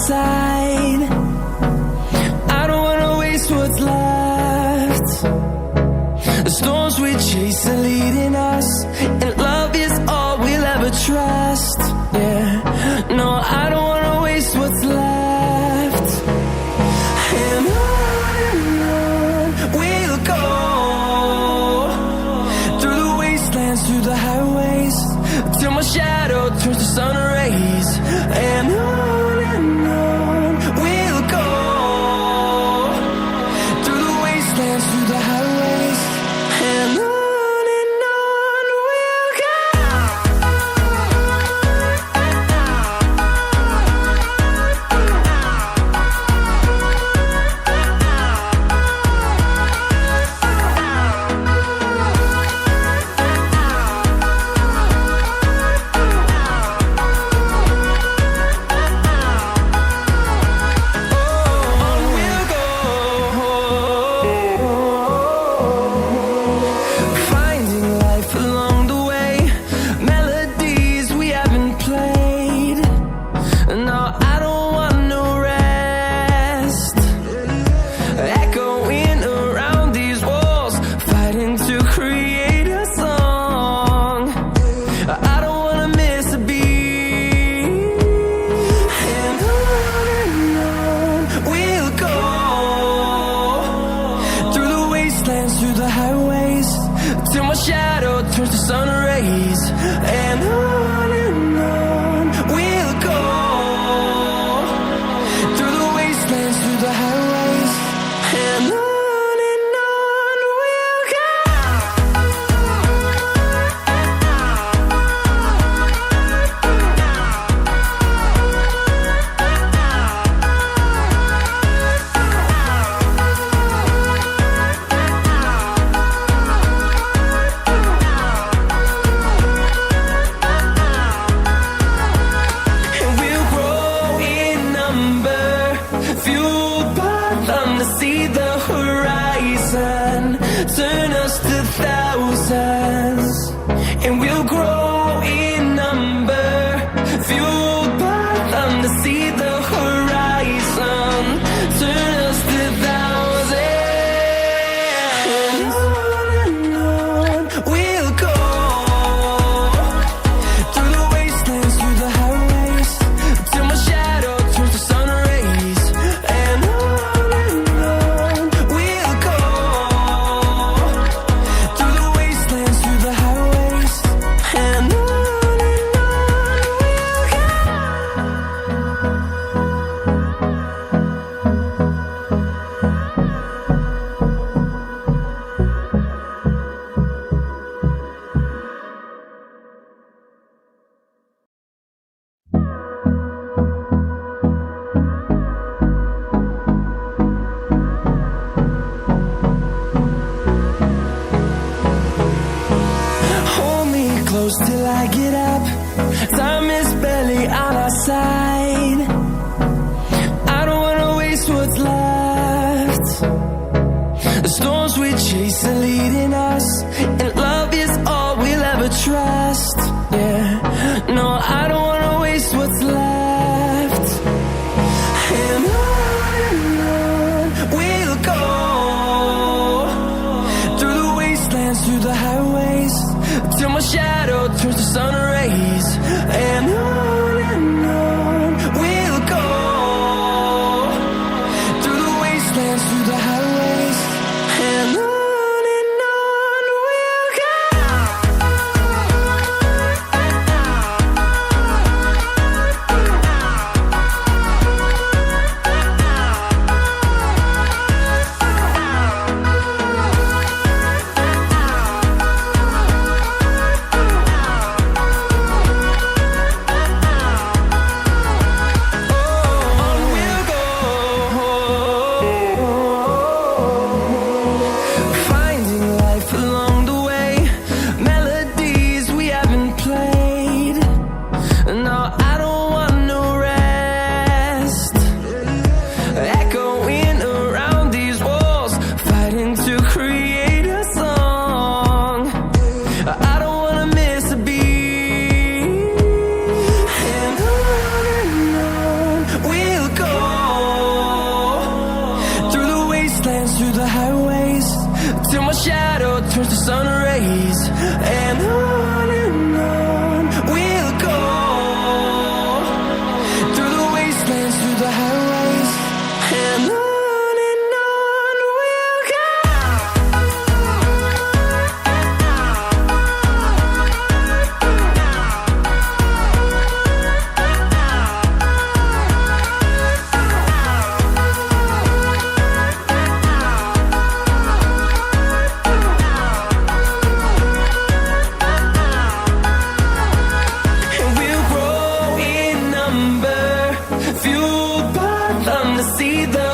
side. I don't wanna waste what's left. The storms we chase are leading us, and love is all we'll ever trust. Yeah, no, I don't wanna waste what's left. And on we'll go, through the wastelands, through the highways, till my shadow turns to sun rays. And on we'll go, through the wastelands, through the highways, and on we'll go. Through the highways, till my shadow turns to sun rays. And on we'll go, through the wastelands, through the highways, and on we'll go. Turn us to thousands, and we'll grow in number, fueled by them to see the horizon. Turn us to thousands, and on we'll go, through the wastelands, through the highways, till my shadow turns to sun rays. And on we'll go, through the wastelands, through the highways, and on we'll go. Hold me close till I get up. Time is barely on our side. I don't wanna waste what's left. The storms we chase are leading us, and love is all we'll ever trust. Yeah, no, I don't wanna waste what's left. And on we'll go, through the wastelands, through the highways, till my shadow turns to sun rays. And on we'll go, through the wastelands, through the highways, and on fueled by them to see the